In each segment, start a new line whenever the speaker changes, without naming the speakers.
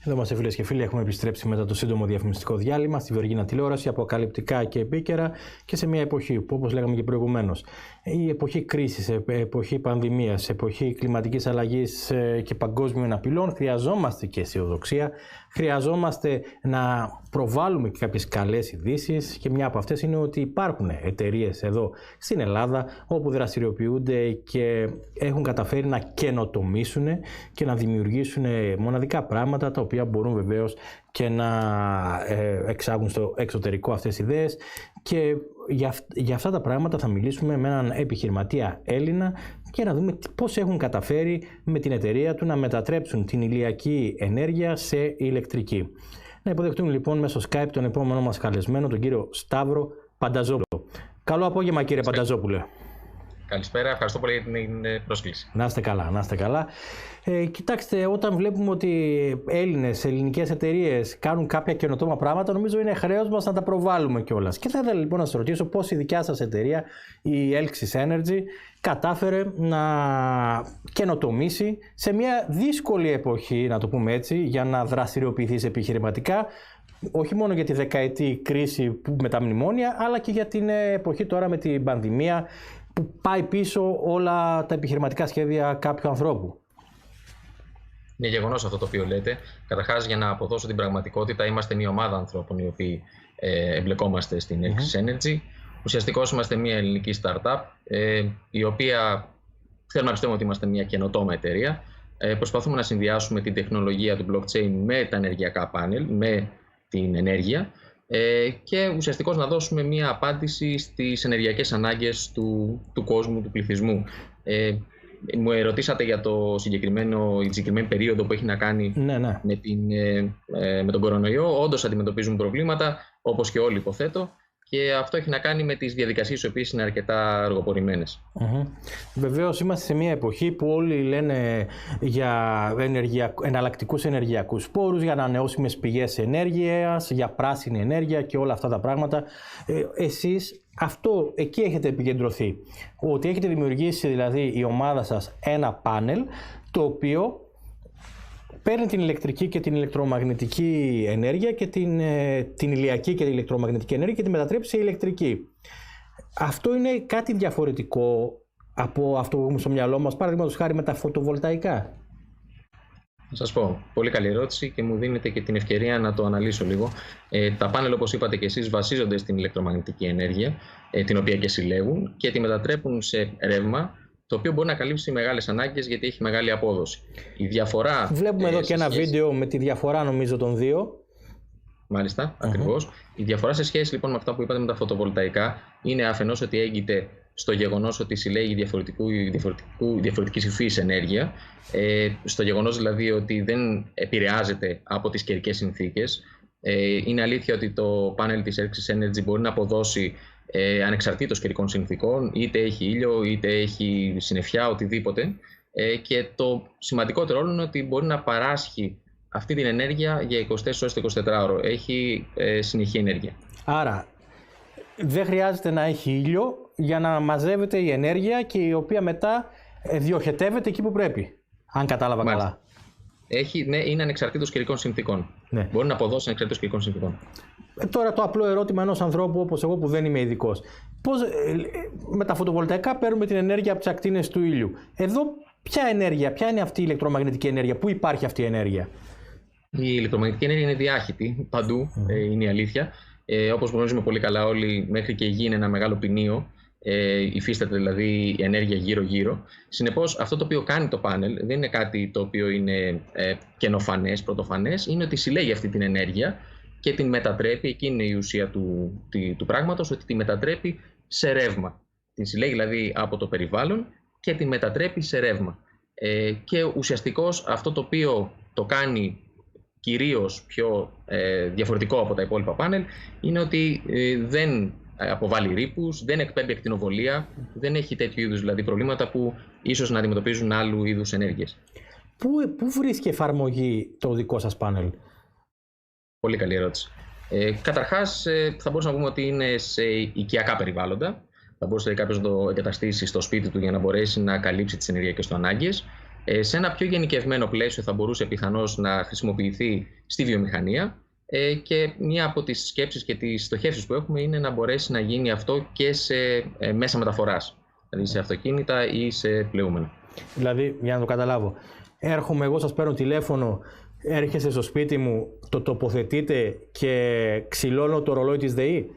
Εδώ είμαστε, φίλες και φίλοι, έχουμε επιστρέψει μετά το σύντομο διαφημιστικό διάλειμμα στη Βεργίνα τηλεόραση, αποκαλυπτικά και επίκαιρα και σε μια εποχή που, όπως λέγαμε και προηγουμένως, η εποχή κρίσης, εποχή πανδημίας, εποχή κλιματικής αλλαγής και παγκόσμιων απειλών, χρειαζόμαστε και αισιοδοξία, χρειαζόμαστε να προβάλλουμε και κάποιες καλές ειδήσεις και μια από αυτές είναι ότι υπάρχουν εταιρείες εδώ στην Ελλάδα όπου δραστηριοποιούνται και έχουν καταφέρει να καινοτομήσουν και να δημιουργήσουν μοναδικά πράγματα τα οποία μπορούν βεβαίως και να εξάγουν στο εξωτερικό αυτές τις ιδέες και για αυτά τα πράγματα θα μιλήσουμε με έναν επιχειρηματία Έλληνα και να δούμε πώς έχουν καταφέρει με την εταιρεία του να μετατρέψουν την ηλιακή ενέργεια σε ηλεκτρική. Να υποδεχτούμε λοιπόν μέσω Skype τον επόμενο μας καλεσμένο, τον κύριο Σταύρο Πανταζόπουλο. Καλό απόγευμα, κύριε Πανταζόπουλε.
Καλησπέρα, ευχαριστώ πολύ για την πρόσκληση.
Να είστε καλά, να είστε καλά. Κοιτάξτε, όταν βλέπουμε ότι Έλληνες, ελληνικές εταιρείες κάνουν κάποια καινοτόμα πράγματα, νομίζω είναι χρέος μας να τα προβάλλουμε κιόλας. Και θα ήθελα λοιπόν να σας ρωτήσω πώς η δικιά σας εταιρεία, η Elxis Energy, κατάφερε να καινοτομήσει σε μια δύσκολη εποχή, να το πούμε έτσι, για να δραστηριοποιηθεί επιχειρηματικά, όχι μόνο για τη δεκαετή κρίση με τα μνημόνια, αλλά και για την εποχή τώρα με την πανδημία, που πάει πίσω όλα τα επιχειρηματικά σχέδια κάποιου ανθρώπου.
Είναι γεγονός αυτό το οποίο λέτε. Καταρχάς, για να αποδώσω την πραγματικότητα, είμαστε μια ομάδα ανθρώπων οι οποίοι εμπλεκόμαστε στην Elxis Energy. Ουσιαστικώς είμαστε μια ελληνική startup, η οποία θέλουμε να πιστεύουμε ότι είμαστε μια καινοτόμα εταιρεία. Προσπαθούμε να συνδυάσουμε την τεχνολογία του blockchain με τα ενεργειακά πάνελ, με την ενέργεια και ουσιαστικώς να δώσουμε μια απάντηση στις ενεργειακές ανάγκες του κόσμου, του πληθυσμού. Μου ερωτήσατε για τη συγκεκριμένη περίοδο που έχει να κάνει με τον κορονοϊό. Όντως αντιμετωπίζουν προβλήματα, όπως και όλοι υποθέτω, και αυτό έχει να κάνει με τις διαδικασίες οι οποίες είναι αρκετά αργοπορημένες.
Βεβαίως είμαστε σε μια εποχή που όλοι λένε για εναλλακτικούς ενεργειακούς πόρους, για ανανεώσιμες πηγές ενέργειας, για πράσινη ενέργεια και όλα αυτά τα πράγματα. Εσείς εκεί έχετε επικεντρωθεί, ότι έχετε δημιουργήσει δηλαδή η ομάδα σας ένα πάνελ το οποίο παίρνει την ηλεκτρική και την ηλεκτρομαγνητική ενέργεια και την ηλιακή και την ηλεκτρομαγνητική ενέργεια και τη μετατρέπει σε ηλεκτρική. Αυτό είναι κάτι διαφορετικό από αυτό που έχουμε στο μυαλό μας, παραδείγματος χάρη με τα φωτοβολταϊκά.
Να σας πω, πολύ καλή ερώτηση και μου δίνετε και την ευκαιρία να το αναλύσω λίγο. Τα πάνελ, όπως είπατε και εσείς, βασίζονται στην ηλεκτρομαγνητική ενέργεια, την οποία και συλλέγουν και τη μετατρέπουν σε ρεύμα, το οποίο μπορεί να καλύψει μεγάλες ανάγκες γιατί έχει μεγάλη απόδοση. Η διαφορά.
Βλέπουμε εδώ και ένα βίντεο με τη διαφορά, νομίζω, των δύο.
Μάλιστα, ακριβώς. Η διαφορά σε σχέση λοιπόν με αυτά που είπατε με τα φωτοβολταϊκά είναι αφενός ότι έγκυται στο γεγονός ότι συλλέγει διαφορετικής υφής ενέργεια, στο γεγονός δηλαδή ότι δεν επηρεάζεται από τις καιρικές συνθήκες. Είναι αλήθεια ότι το πάνελ της Elxis Energy μπορεί να αποδώσει ανεξαρτήτως καιρικών συνθήκων, είτε έχει ήλιο, είτε έχει συννεφιά, οτιδήποτε. Και το σημαντικότερο όλο είναι ότι μπορεί να παράσχει αυτή την ενέργεια για 24 ώρες το 24ωρο. Έχει συνεχή ενέργεια.
Άρα δεν χρειάζεται να έχει ήλιο για να μαζεύεται η ενέργεια και η οποία μετά διοχετεύεται εκεί που πρέπει, αν κατάλαβα καλά.
Είναι ανεξαρτήτως καιρικών συνθήκων. Ναι. Μπορεί να αποδώσει ανεξαρτήτως καιρικών συνθήκων.
Τώρα το απλό ερώτημα ενός ανθρώπου όπως εγώ που δεν είμαι ειδικός. Πώς με τα φωτοβολταϊκά παίρνουμε την ενέργεια από τις ακτίνες του ήλιου. Εδώ ποια είναι αυτή η ηλεκτρομαγνητική ενέργεια, πού υπάρχει αυτή η ενέργεια?
Η ηλεκτρομαγνητική ενέργεια είναι διάχυτη παντού, είναι η αλήθεια. Όπως γνωρίζουμε πολύ καλά όλοι, μέχρι και η γη είναι ένα μεγάλο ποινίο. Υφίσταται δηλαδή η ενέργεια γύρω-γύρω. Συνεπώς, αυτό το οποίο κάνει το πάνελ δεν είναι κάτι το οποίο είναι καινοφανές, πρωτοφανές. Είναι ότι συλλέγει αυτή την ενέργεια και την μετατρέπει. Εκεί είναι η ουσία του πράγματος, ότι τη μετατρέπει σε ρεύμα. Την συλλέγει δηλαδή από το περιβάλλον και την μετατρέπει σε ρεύμα. Και ουσιαστικώς αυτό το οποίο το κάνει κυρίως πιο διαφορετικό από τα υπόλοιπα πάνελ είναι ότι δεν αποβάλλει ρήπους, δεν εκπέμπει ακτινοβολία, δεν έχει τέτοιου είδους δηλαδή προβλήματα που ίσως να αντιμετωπίζουν άλλου είδους ενέργειες.
Πού βρίσκει εφαρμογή το δικό σας πάνελ?
Πολύ καλή ερώτηση. Καταρχάς, θα μπορούσαμε να πούμε ότι είναι σε οικιακά περιβάλλοντα. Θα μπορούσε κάποιος να το εγκαταστήσει στο σπίτι του για να μπορέσει να καλύψει τις ενεργειακές του ανάγκες. Σε ένα πιο γενικευμένο πλαίσιο θα μπορούσε πιθανώς να χρησιμοποιηθεί στη βιομηχανία και μία από τις σκέψεις και τις στοχεύσεις που έχουμε είναι να μπορέσει να γίνει αυτό και σε μέσα μεταφοράς, δηλαδή σε αυτοκίνητα ή σε πλοεούμενα.
Δηλαδή, για να το καταλάβω, έρχομαι εγώ, σας παίρνω τηλέφωνο, έρχεσαι στο σπίτι μου, το τοποθετείτε και ξυλώνω το ρολόι της ΔΕΗ.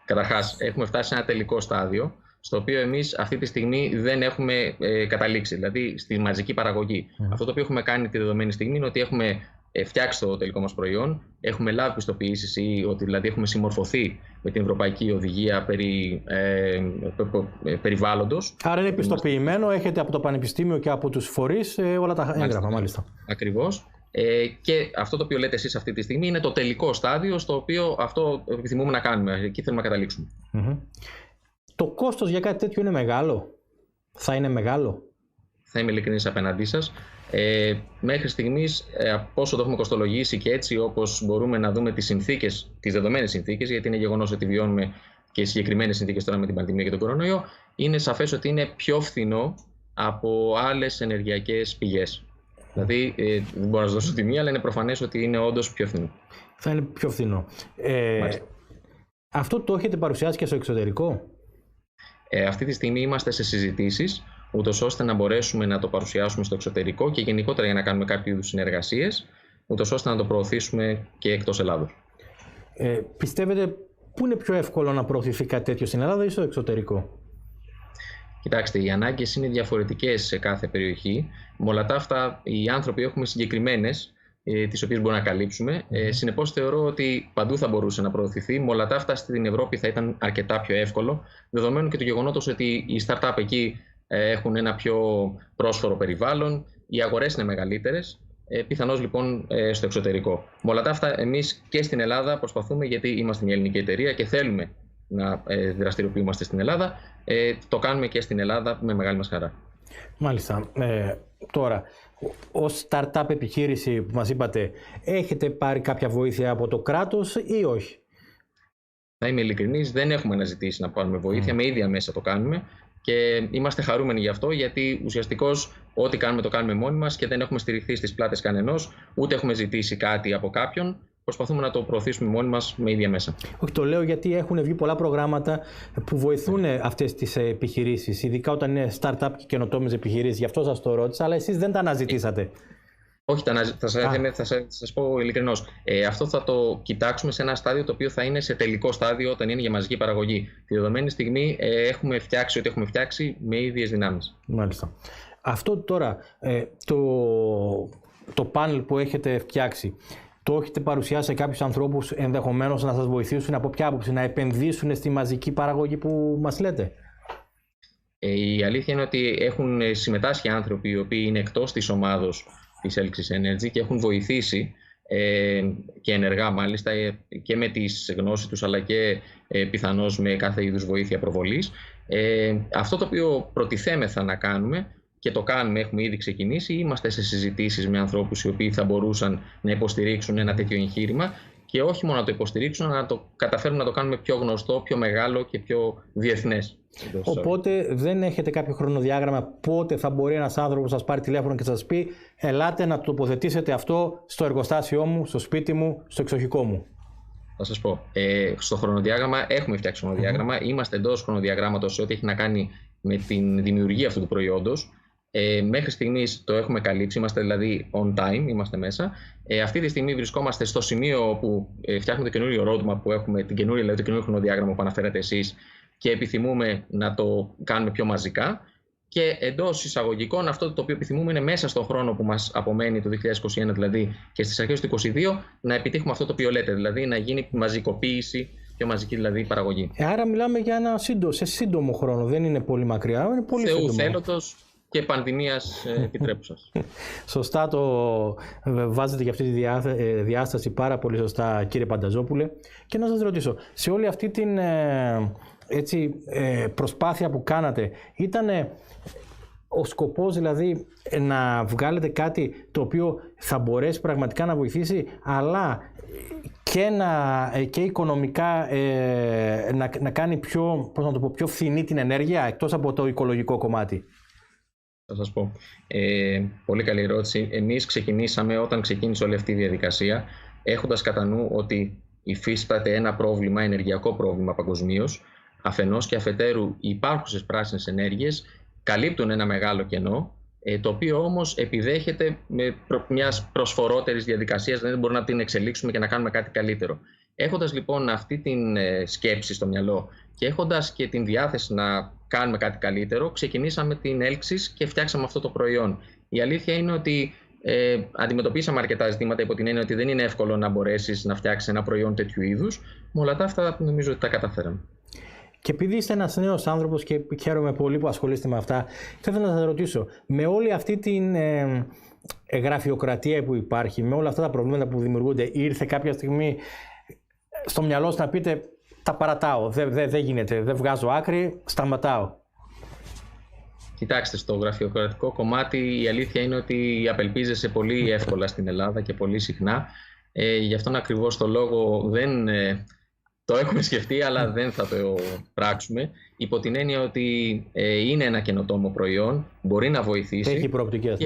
Καταρχάς, έχουμε φτάσει σε ένα τελικό στάδιο, στο οποίο εμείς αυτή τη στιγμή δεν έχουμε καταλήξει, δηλαδή στη μαζική παραγωγή. Αυτό το οποίο έχουμε κάνει τη δεδομένη στιγμή είναι ότι έχουμε φτιάξει το τελικό μας προϊόν, έχουμε λάβει πιστοποιήσεις ή ότι δηλαδή έχουμε συμμορφωθεί με την Ευρωπαϊκή Οδηγία περί περιβάλλοντος.
Άρα είναι πιστοποιημένο, έχετε από το Πανεπιστήμιο και από τους φορείς όλα τα έγγραφα, μάλιστα.
Ακριβώς. Και αυτό το οποίο λέτε εσείς αυτή τη στιγμή είναι το τελικό στάδιο στο οποίο αυτό επιθυμούμε να κάνουμε. Εκεί θέλουμε να καταλήξουμε.
Το κόστος για κάτι τέτοιο είναι μεγάλο? Θα είναι μεγάλο?
Θα είμαι ειλικρινής απέναντί σας. Μέχρι στιγμής, από όσο το έχουμε κοστολογήσει και έτσι όπως μπορούμε να δούμε τις συνθήκες, τις δεδομένες συνθήκες, γιατί είναι γεγονός ότι βιώνουμε και συγκεκριμένες συνθήκες τώρα με την πανδημία και τον κορονοϊό, είναι σαφές ότι είναι πιο φθηνό από άλλες ενεργειακές πηγές. Δηλαδή, δεν μπορώ να σας δώσω τιμή, αλλά είναι προφανές ότι είναι όντως πιο φθηνό.
Θα είναι πιο φθηνό. Αυτό το έχετε παρουσιάσει και στο εξωτερικό?
Αυτή τη στιγμή είμαστε σε συζητήσεις, ούτως ώστε να μπορέσουμε να το παρουσιάσουμε στο εξωτερικό και γενικότερα για να κάνουμε κάποιο είδους συνεργασίες, ούτως ώστε να το προωθήσουμε και εκτός Ελλάδος.
Πιστεύετε πού είναι πιο εύκολο να προωθηθεί κάτι τέτοιο, στην Ελλάδα ή στο εξωτερικό?
Κοιτάξτε, οι ανάγκες είναι διαφορετικές σε κάθε περιοχή. Με όλα τα αυτά, οι άνθρωποι έχουμε συγκεκριμένες, τις οποίες μπορούμε να καλύψουμε. Συνεπώς, θεωρώ ότι παντού θα μπορούσε να προωθηθεί. Με όλα τα αυτά, στην Ευρώπη θα ήταν αρκετά πιο εύκολο, δεδομένου και του γεγονότος ότι οι startup εκεί έχουν ένα πιο πρόσφορο περιβάλλον, οι αγορές είναι μεγαλύτερες. Πιθανώς λοιπόν στο εξωτερικό. Με όλα τα αυτά, εμείς και στην Ελλάδα προσπαθούμε, γιατί είμαστε μια ελληνική εταιρεία και θέλουμε να δραστηριοποιούμαστε στην Ελλάδα, το κάνουμε και στην Ελλάδα με μεγάλη μας χαρά.
Μάλιστα. Τώρα, ως startup επιχείρηση που μας είπατε, έχετε πάρει κάποια βοήθεια από το κράτος ή όχι?
Θα είμαι ειλικρινής, δεν έχουμε αναζητήσει να πάρουμε βοήθεια, με ίδια μέσα το κάνουμε και είμαστε χαρούμενοι γι' αυτό, γιατί ουσιαστικώς ό,τι κάνουμε το κάνουμε μόνοι μας και δεν έχουμε στηριχθεί στις πλάτες κανενός, ούτε έχουμε ζητήσει κάτι από κάποιον. Προσπαθούμε να το προωθήσουμε μόνοι μας με ίδια μέσα.
Όχι, το λέω γιατί έχουν βγει πολλά προγράμματα που βοηθούν αυτές τις επιχειρήσεις, ειδικά όταν είναι startup και καινοτόμες επιχειρήσεις. Γι' αυτό σας το ρώτησα, αλλά εσείς δεν τα αναζητήσατε.
Όχι, θα σας πω ειλικρινώς. Αυτό θα το κοιτάξουμε σε ένα στάδιο το οποίο θα είναι σε τελικό στάδιο όταν είναι για μαζική παραγωγή. Τη δεδομένη στιγμή έχουμε φτιάξει ό,τι έχουμε φτιάξει με ίδιες δυνάμεις.
Μάλιστα. Αυτό τώρα, το πάνελ που έχετε φτιάξει, το έχετε παρουσιάσει σε κάποιους ανθρώπους ενδεχομένως να σας βοηθήσουν από ποια άποψη, να επενδύσουν στη μαζική παραγωγή που μας λέτε?
Η αλήθεια είναι ότι έχουν συμμετάσχει άνθρωποι οι οποίοι είναι εκτός της ομάδος της Elxis Energy και έχουν βοηθήσει και ενεργά μάλιστα και με τις γνώσεις τους, αλλά και πιθανώς με κάθε είδους βοήθεια προβολής. Αυτό το οποίο προτιθέμεθα να κάνουμε και το κάνουμε, έχουμε ήδη ξεκινήσει, είμαστε σε συζητήσεις με ανθρώπους οι οποίοι θα μπορούσαν να υποστηρίξουν ένα τέτοιο εγχείρημα και όχι μόνο να το υποστηρίξουν, αλλά να το καταφέρουν να το κάνουμε πιο γνωστό, πιο μεγάλο και πιο διεθνές.
Οπότε δεν έχετε κάποιο χρονοδιάγραμμα πότε θα μπορεί ένας άνθρωπος να σας πάρει τηλέφωνο και σας πει ελάτε να τοποθετήσετε αυτό στο εργοστάσιό μου, στο σπίτι μου, στο εξοχικό μου?
Θα σας πω, στο χρονοδιάγραμμα έχουμε φτιάξει χρονοδιάγραμμα, είμαστε εντός χρονοδιαγράμματος σε ό,τι έχει να κάνει με την δημιουργία αυτού του προϊόντος. Μέχρι στιγμής το έχουμε καλύψει, είμαστε δηλαδή on time, είμαστε μέσα. Αυτή τη στιγμή βρισκόμαστε στο σημείο που φτιάχνουμε το καινούριο roadmap που έχουμε, το καινούριο χρονοδιάγραμμα που αναφέρατε εσείς και επιθυμούμε να το κάνουμε πιο μαζικά. Και εντός εισαγωγικών, αυτό το οποίο επιθυμούμε είναι μέσα στον χρόνο που μας απομένει το 2021, δηλαδή και στις αρχές του 2022, να επιτύχουμε αυτό το οποίο λέτε, δηλαδή να γίνει μαζικοποίηση, πιο μαζική δηλαδή παραγωγή.
Άρα μιλάμε για ένα σύντομο χρόνο, δεν είναι πολύ μακριά, είναι πολύ σύντομο.
Θεού θέλοντος και πανδημίας επιτρέπουσας.
Σωστά το βάζετε για αυτή τη διάσταση πάρα πολύ σωστά, κύριε Πανταζόπουλε. Και να σας ρωτήσω, σε όλη αυτή την προσπάθεια που κάνατε, ήταν ο σκοπός δηλαδή να βγάλετε κάτι το οποίο θα μπορέσει πραγματικά να βοηθήσει, αλλά και οικονομικά να κάνει πιο φθηνή την ενέργεια, εκτός από το οικολογικό κομμάτι?
Θα σας πω. Πολύ καλή ερώτηση. Εμείς ξεκινήσαμε, όταν ξεκίνησε όλη αυτή η διαδικασία, έχοντας κατά νου ότι υφίσταται ένα πρόβλημα, ενεργειακό πρόβλημα παγκοσμίως, αφενός, και αφετέρου οι υπάρχουσες πράσινες ενέργειες καλύπτουν ένα μεγάλο κενό, το οποίο όμως επιδέχεται μιας προσφορότερης διαδικασίας, δηλαδή δεν μπορούμε να την εξελίξουμε και να κάνουμε κάτι καλύτερο. Έχοντας λοιπόν αυτή την σκέψη στο μυαλό και έχοντας και την διάθεση να κάνουμε κάτι καλύτερο, ξεκινήσαμε την έλξης και φτιάξαμε αυτό το προϊόν. Η αλήθεια είναι ότι αντιμετωπίσαμε αρκετά ζητήματα, υπό την έννοια ότι δεν είναι εύκολο να μπορέσεις να φτιάξεις ένα προϊόν τέτοιου είδους. Με όλα αυτά νομίζω ότι τα καταφέραμε.
Και επειδή είστε ένας νέος άνθρωπος και χαίρομαι πολύ που ασχολείστε με αυτά, θα ήθελα να σας ρωτήσω, με όλη αυτή την γραφειοκρατία που υπάρχει, με όλα αυτά τα προβλήματα που δημιουργούνται, ήρθε κάποια στιγμή στο μυαλό σας να πείτε τα παρατάω, δεν γίνεται, δεν βγάζω άκρη, σταματάω?
Κοιτάξτε, στο γραφειοκρατικό κομμάτι η αλήθεια είναι ότι απελπίζεσαι πολύ εύκολα στην Ελλάδα και πολύ συχνά. Γι' αυτόν ακριβώς το λόγο δεν το έχουμε σκεφτεί, αλλά δεν θα το πράξουμε. Υπό την έννοια ότι είναι ένα καινοτόμο προϊόν, μπορεί να βοηθήσει.
Έχει προοπτικές.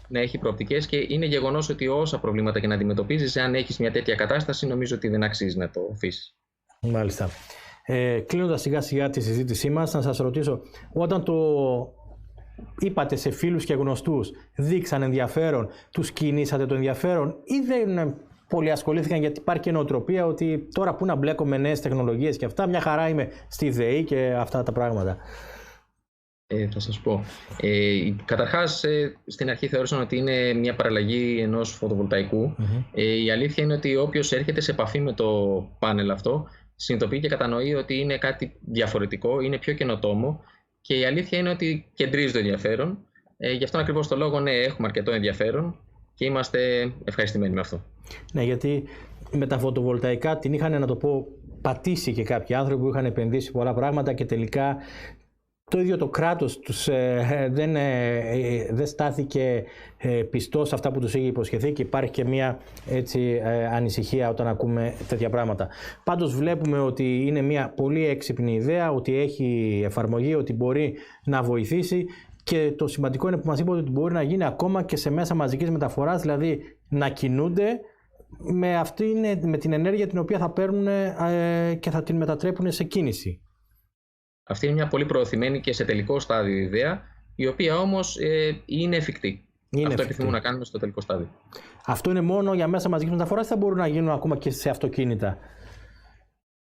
Ναι, έχει προοπτικές και είναι γεγονός ότι όσα προβλήματα και να αντιμετωπίζεις, αν έχεις μια τέτοια κατάσταση, νομίζω ότι δεν αξίζει να το αφήσεις.
Μάλιστα. Κλείνοντας σιγά σιγά τη συζήτησή μας, να σας ρωτήσω, όταν το είπατε σε φίλους και γνωστούς, δείξαν ενδιαφέρον, τους κινήσατε το ενδιαφέρον ή δεν πολύ ασχολήθηκαν, γιατί υπάρχει και νοοτροπία ότι τώρα που να μπλέκω με νέες τεχνολογίες και αυτά, μια χαρά είμαι στη ΔΕΗ και αυτά τα πράγματα?
Θα σας πω. Καταρχάς, στην αρχή θεώρησαν ότι είναι μια παραλλαγή ενός φωτοβολταϊκού. Η αλήθεια είναι ότι όποιος έρχεται σε επαφή με το πάνελ αυτό, συνειδητοποιεί και κατανοεί ότι είναι κάτι διαφορετικό, είναι πιο καινοτόμο και η αλήθεια είναι ότι κεντρίζει το ενδιαφέρον. Γι' αυτόν ακριβώς το λόγο, ναι, έχουμε αρκετό ενδιαφέρον και είμαστε ευχαριστημένοι με αυτό.
Ναι, γιατί με τα φωτοβολταϊκά την είχαν, να το πω, πατήσει και κάποιοι άνθρωποι που είχαν επενδύσει πολλά πράγματα και τελικά το ίδιο το κράτος τους δεν στάθηκε πιστό σε αυτά που τους είχε υποσχεθεί και υπάρχει και μια έτσι, ανησυχία όταν ακούμε τέτοια πράγματα. Πάντως βλέπουμε ότι είναι μια πολύ έξυπνη ιδέα, ότι έχει εφαρμογή, ότι μπορεί να βοηθήσει και το σημαντικό είναι που μας είπατε ότι μπορεί να γίνει ακόμα και σε μέσα μαζικής μεταφοράς, δηλαδή να κινούνται με την ενέργεια την οποία θα παίρνουν και θα την μετατρέπουν σε κίνηση.
Αυτή είναι μια πολύ προωθημένη και σε τελικό στάδιο ιδέα, η οποία όμως είναι εφικτή. Αυτό επιθυμούμε να κάνουμε στο τελικό στάδιο.
Αυτό είναι μόνο για μέσα μαζικής μεταφοράς ή θα μπορούν να γίνουν ακόμα και σε αυτοκίνητα?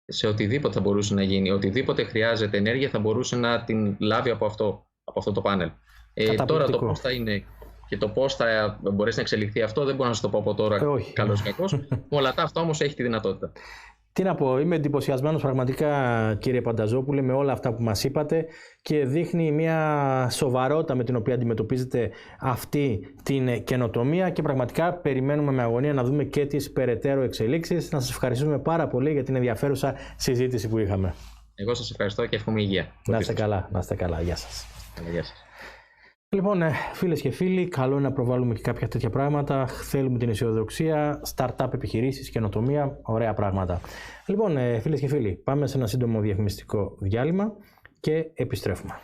Σε οτιδήποτε θα μπορούσε να γίνει. Οτιδήποτε χρειάζεται ενέργεια θα μπορούσε να την λάβει από αυτό το πάνελ. Τώρα το πώς θα είναι και το πώς θα μπορέσει να εξελιχθεί αυτό δεν μπορώ να σας το πω από τώρα, καλώς ή κακώς. Όλα αυτά όμως έχει τη δυνατότητα.
Τι να πω, είμαι εντυπωσιασμένος πραγματικά, κύριε Πανταζόπουλε, με όλα αυτά που μας είπατε και δείχνει μια σοβαρότητα με την οποία αντιμετωπίζετε αυτή την καινοτομία και πραγματικά περιμένουμε με αγωνία να δούμε και τις περαιτέρω εξελίξεις. Να σας ευχαριστούμε πάρα πολύ για την ενδιαφέρουσα συζήτηση που είχαμε.
Εγώ σας ευχαριστώ και εύχομαι υγεία.
Να είστε καλά, να είστε καλά. Γεια σας.
Γεια σας.
Λοιπόν, φίλες και φίλοι, καλό είναι να προβάλλουμε και κάποια τέτοια πράγματα. Θέλουμε την αισιοδοξία, startup επιχειρήσεις, καινοτομία, ωραία πράγματα. Λοιπόν, φίλες και φίλοι, πάμε σε ένα σύντομο διαφημιστικό διάλειμμα και επιστρέφουμε.